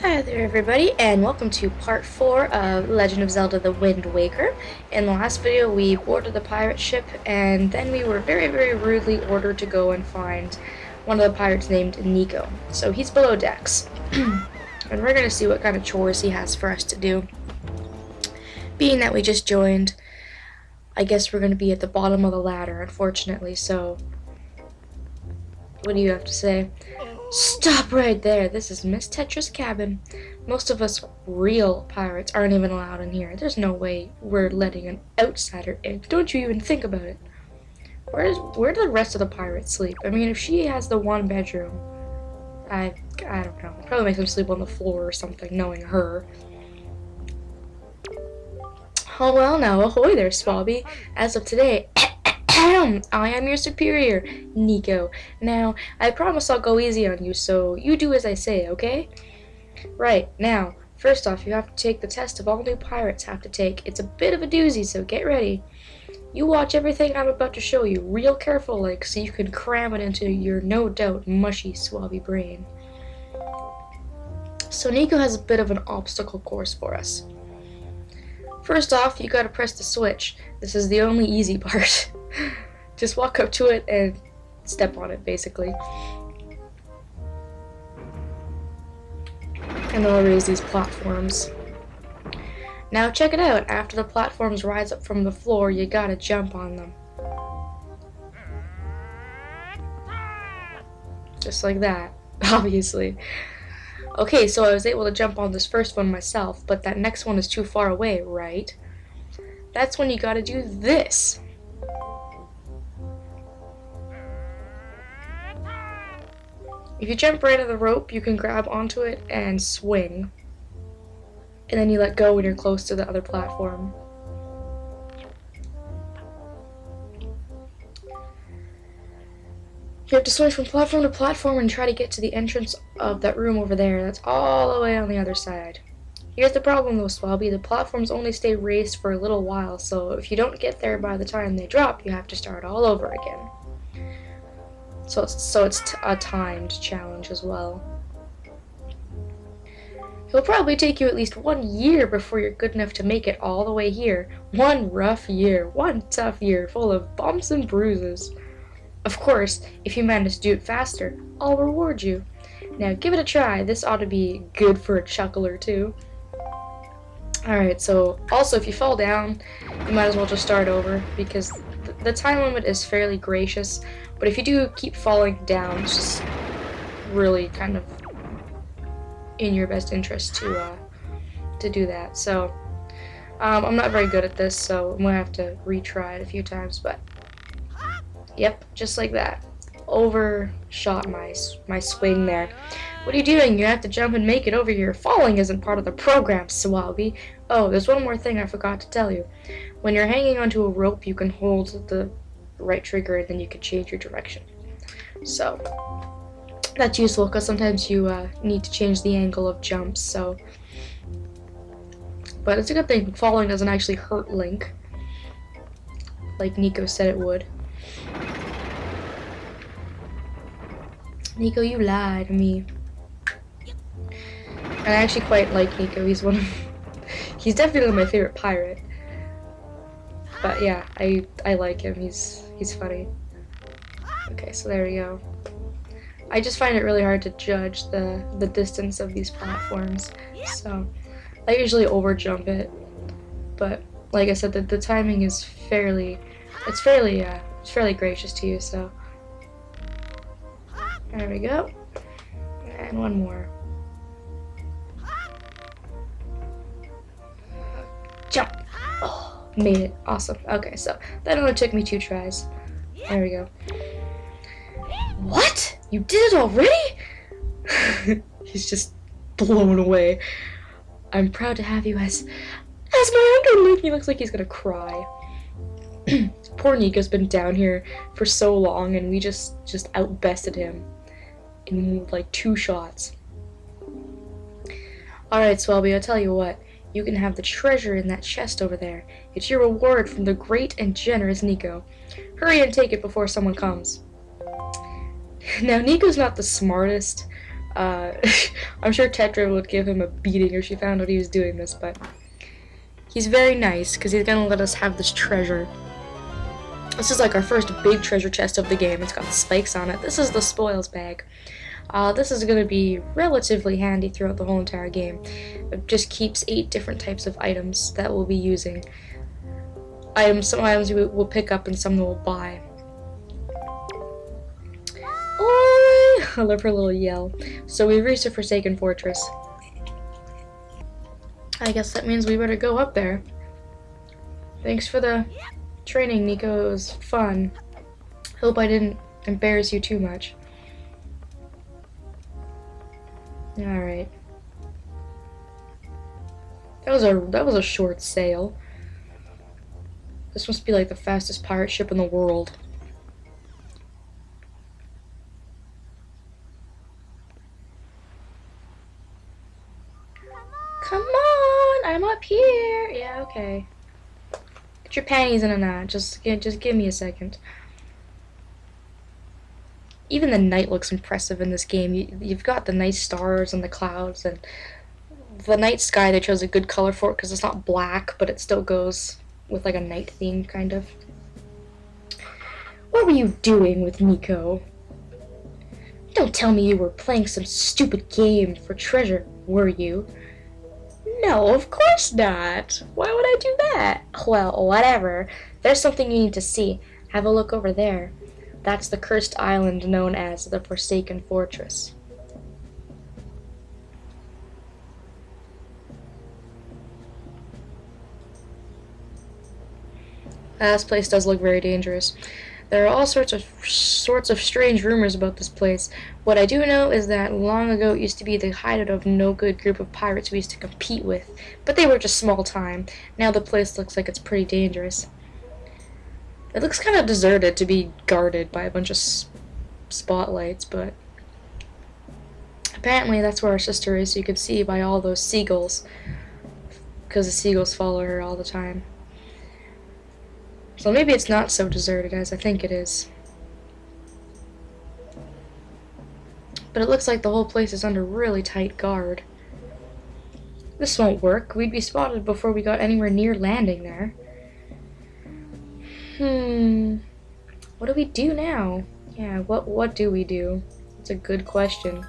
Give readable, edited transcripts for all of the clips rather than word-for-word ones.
Hi there everybody, and welcome to part 4 of Legend of Zelda The Wind Waker. In the last video we boarded the pirate ship, and then we were very rudely ordered to go and find one of the pirates named Nico. So he's below decks, and we're going to see what kind of chores he has for us to do. Being that we just joined, I guess we're going to be at the bottom of the ladder, unfortunately, so what do you have to say? Stop right there. This is Miss Tetra's cabin. Most of us real pirates aren't even allowed in here. There's no way we're letting an outsider in. Don't you even think about it. Where do the rest of the pirates sleep? I mean, if she has the one bedroom, I don't know. I'd probably make them sleep on the floor or something, knowing her. Oh well now, ahoy there, Swabby. As of today, I am your superior, Nico. Now, I promise I'll go easy on you, so you do as I say, okay? Right, now, first off, you have to take the test of all new pirates have to take. It's a bit of a doozy, so get ready. You watch everything I'm about to show you real careful, like, so you can cram it into your no-doubt mushy, swabby brain. So Nico has a bit of an obstacle course for us. First off, you gotta press the switch. This is the only easy part. Just walk up to it and step on it, basically. And they'll raise these platforms. Now check it out. After the platforms rise up from the floor, you gotta jump on them. Just like that, obviously. Okay, so I was able to jump on this first one myself, but that next one is too far away, right? That's when you gotta do this. If you jump right on the rope, you can grab onto it and swing. And then you let go when you're close to the other platform. You have to swing from platform to platform and try to get to the entrance of that room over there. That's all the way on the other side. Here's the problem though, Swabby. The platforms only stay raised for a little while, so if you don't get there by the time they drop, you have to start all over again. So it's a timed challenge as well. It'll probably take you at least 1 year before you're good enough to make it all the way here. One rough year, one tough year, full of bumps and bruises. Of course, if you manage to do it faster, I'll reward you. Now give it a try. This ought to be good for a chuckle or two. Alright, so also if you fall down, you might as well just start over, because the time limit is fairly gracious, but if you do keep falling down, it's just really kind of in your best interest to do that. So I'm not very good at this, so I'm gonna have to retry it a few times, but yep, just like that. Overshot my swing there. What are you doing? You have to jump and make it over here. Falling isn't part of the program, Swabby. Oh, there's one more thing I forgot to tell you. When you're hanging onto a rope, you can hold the right trigger and then you can change your direction. So that's useful because sometimes you need to change the angle of jumps. So, but it's a good thing falling doesn't actually hurt Link, like Nico said it would. Nico, you lied to me. And I actually quite like Nico. He's definitely my favorite pirate. But yeah, I like him. He's funny. Okay, so there we go. I just find it really hard to judge the distance of these platforms. So I usually overjump it. But like I said, the timing is fairly gracious to you, so there we go. And one more. Jump! Oh, made it. Awesome. Okay, so that only took me 2 tries. There we go. What? You did it already? He's just blown away. I'm proud to have you as my underling. He looks like he's gonna cry. Poor Nico's been down here for so long, and we just outbested him in like 2 shots. Alright, Swabby, I'll tell you what. You can have the treasure in that chest over there. It's your reward from the great and generous Nico. Hurry and take it before someone comes. Now, Nico's not the smartest, Uh, I'm sure Tetra would give him a beating if she found out he was doing this, but he's very nice because he's gonna let us have this treasure. This is like our first big treasure chest of the game. It's got spikes on it. This is the spoils bag. This is going to be relatively handy throughout the whole entire game. It just keeps 8 different types of items that we'll be using. Some items we will pick up and some we'll buy. Oh, I love her little yell. So we reached a Forsaken Fortress. I guess that means we better go up there. Thanks for the training, Nico. It was fun. Hope I didn't embarrass you too much. Alright. That was a short sail. This must be like the fastest pirate ship in the world. Come on, I'm up here. Yeah, okay. Get your panties in a knot. Just give me a second. Even the night looks impressive in this game. You've got the nice stars and the clouds, and the night sky they chose a good color for it because it's not black, but it still goes with like a night theme, kind of. What were you doing with Nico? Don't tell me you were playing some stupid game for treasure, were you? No, of course not. Why would I do that? Well, whatever. There's something you need to see. Have a look over there. That's the cursed island known as the Forsaken Fortress. This place does look very dangerous. There are all sorts of strange rumors about this place. What I do know is that long ago it used to be the hideout of no good group of pirates we used to compete with, but they were just small time. Now the place looks like it's pretty dangerous. It looks kind of deserted to be guarded by a bunch of spotlights, but apparently that's where our sister is, so you can see by all those seagulls, because the seagulls follow her all the time. So maybe it's not so deserted as I think it is. But it looks like the whole place is under really tight guard. This won't work. We'd be spotted before we got anywhere near landing there. What do we do now? Yeah, what do we do? It's a good question.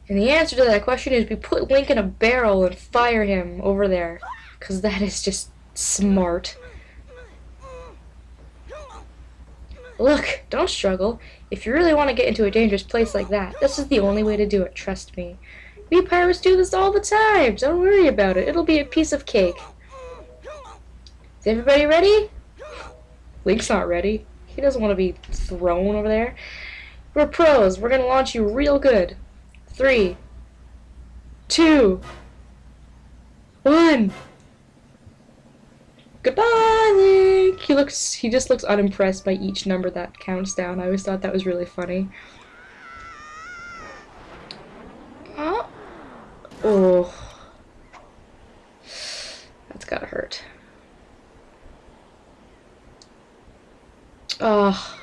And the answer to that question is we put Link in a barrel and fire him over there. Because that is just smart. Look, don't struggle. If you really want to get into a dangerous place like that, this is the only way to do it, trust me. We pirates do this all the time. Don't worry about it. It'll be a piece of cake. Is everybody ready? Link's not ready. He doesn't want to be thrown over there. We're pros. We're going to launch you real good. 3, 2, 1. Goodbye, Link! He just looks unimpressed by each number that counts down. I always thought that was really funny. Oh. That's gotta hurt. Oh.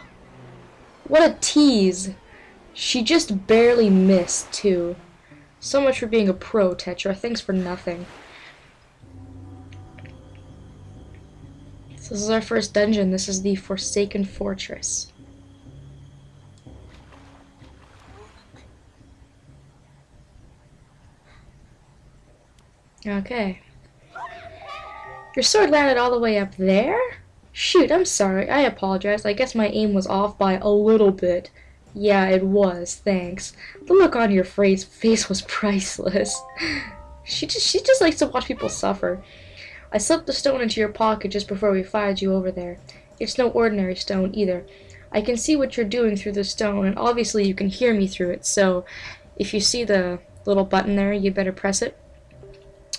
What a tease. She just barely missed, too. So much for being a pro, Tetra. Thanks for nothing. So this is our first dungeon. This is the Forsaken Fortress. Okay. Your sword landed all the way up there? Shoot, I'm sorry. I apologize. I guess my aim was off by a little bit. Yeah, it was. Thanks. The look on your face was priceless. She just likes to watch people suffer. I slipped the stone into your pocket just before we fired you over there. It's no ordinary stone either. I can see what you're doing through the stone, and obviously you can hear me through it, so if you see the little button there, you better press it.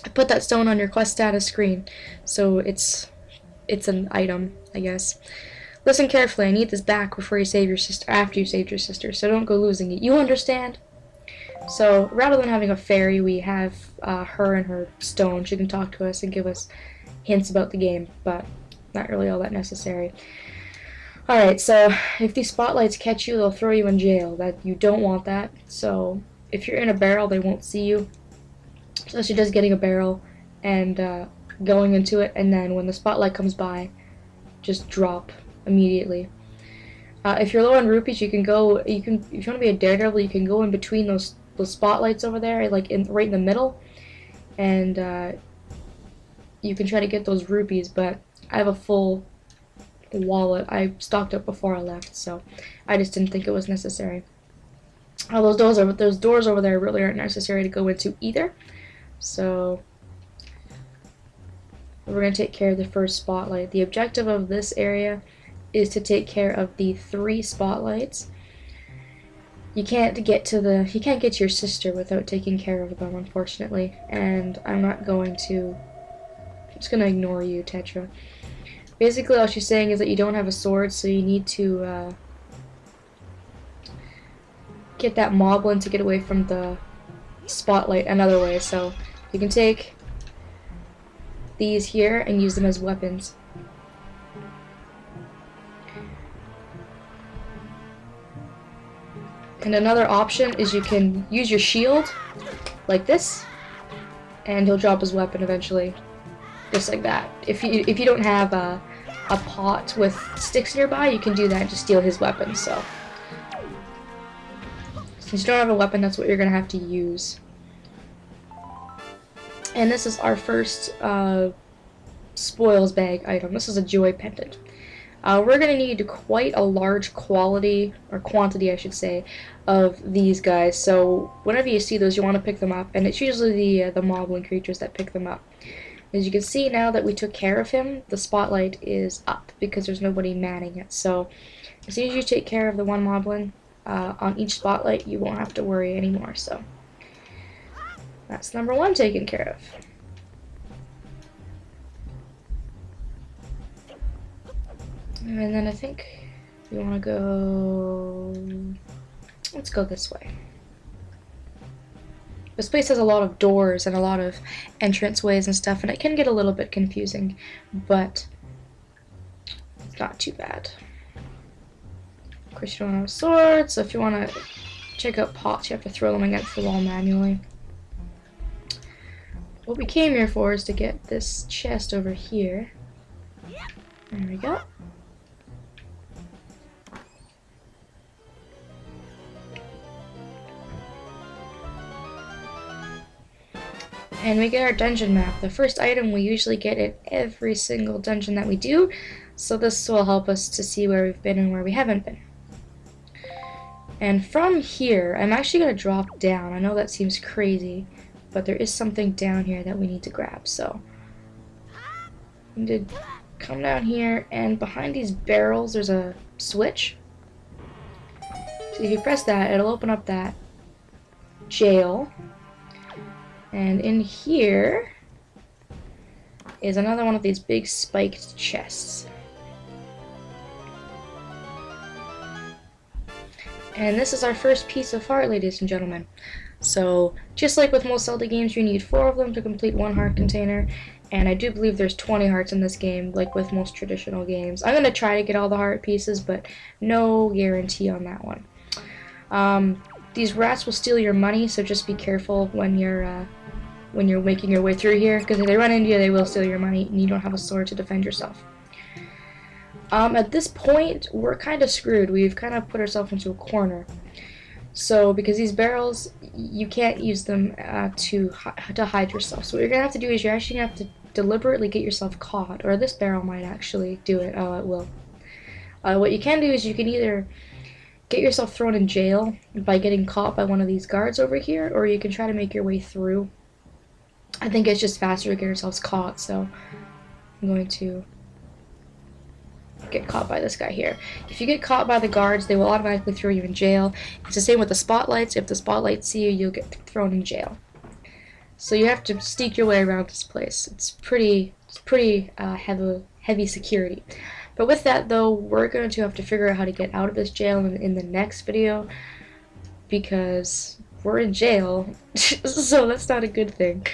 I put that stone on your quest status screen, so it's an item, I guess. Listen carefully. I need this back before you save your sister, after you saved your sister, so don't go losing it. You understand? So, rather than having a fairy, we have her and her stone. She can talk to us and give us hints about the game, but not really all that necessary. Alright, so if these spotlights catch you, they'll throw you in jail. You don't want that. So if you're in a barrel, they won't see you. So you're just getting a barrel and going into it, and then when the spotlight comes by, just drop immediately. If you're low on rupees, you can go. If you want to be a daredevil, you can go in between those spotlights over there, like right in the middle, and you can try to get those rupees. But I have a full wallet. I stocked up before I left, so I just didn't think it was necessary. Those doors over there really aren't necessary to go into either. So we're going to take care of the first spotlight. The objective of this area is to take care of the 3 spotlights. You can't get to your sister without taking care of them, unfortunately. And I'm just going to ignore you, Tetra. Basically, all she's saying is that you don't have a sword, so you need to get that moblin to get away from the spotlight another way. So you can take these here and use them as weapons. And another option is you can use your shield like this, and he'll drop his weapon eventually, just like that. If you don't have a pot with sticks nearby, you can do that to steal his weapon. So since you don't have a weapon, that's what you're gonna have to use. And this is our first spoils bag item. This is a joy pendant. We're going to need quite a large quantity, I should say, of these guys. So whenever you see those, you want to pick them up, and it's usually the moblin creatures that pick them up. As you can see, now that we took care of him, the spotlight is up because there's nobody manning it. So as soon as you take care of the one moblin on each spotlight, you won't have to worry anymore. So that's number 1 taken care of. And then I think we want to go... Let's go this way. This place has a lot of doors and a lot of entrance ways and stuff, and it can get a little bit confusing, but it's not too bad. Of course, you don't have a sword, so if you want to check out pots, you have to throw them against the wall manually. What we came here for is to get this chest over here. There we go. And we get our dungeon map. The first item we usually get in every single dungeon that we do, so this will help us to see where we've been and where we haven't been. And from here, I'm actually going to drop down. I know that seems crazy, but there is something down here that we need to grab. So we need to come down here, and behind these barrels there's a switch. So if you press that, it'll open up that jail. And in here is another one of these big spiked chests. And this is our first piece of heart, ladies and gentlemen. So, just like with most Zelda games, you need 4 of them to complete 1 heart container. And I do believe there's 20 hearts in this game, like with most traditional games. I'm going to try to get all the heart pieces, but no guarantee on that one. These rats will steal your money, so just be careful when you're making your way through here, because if they run into you, they will steal your money, and you don't have a sword to defend yourself. At this point, we're kind of screwed. We've kind of put ourselves into a corner. So, because these barrels, you can't use them to hide yourself. So what you're going to have to do is you're actually going to have to deliberately get yourself caught, or this barrel might actually do it. Oh, it will. What you can do is you can either get yourself thrown in jail by getting caught by one of these guards over here, or you can try to make your way through. I think it's just faster to get yourselves caught, so I'm going to get caught by this guy here. If you get caught by the guards, they will automatically throw you in jail. It's the same with the spotlights. If the spotlights see you, you'll get thrown in jail. So you have to sneak your way around this place. It's pretty heavy security. But with that, though, we're going to have to figure out how to get out of this jail in the next video, because we're in jail, so that's not a good thing.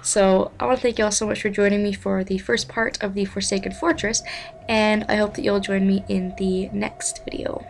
So I want to thank you all so much for joining me for the first part of the Forsaken Fortress, and I hope that you'll join me in the next video.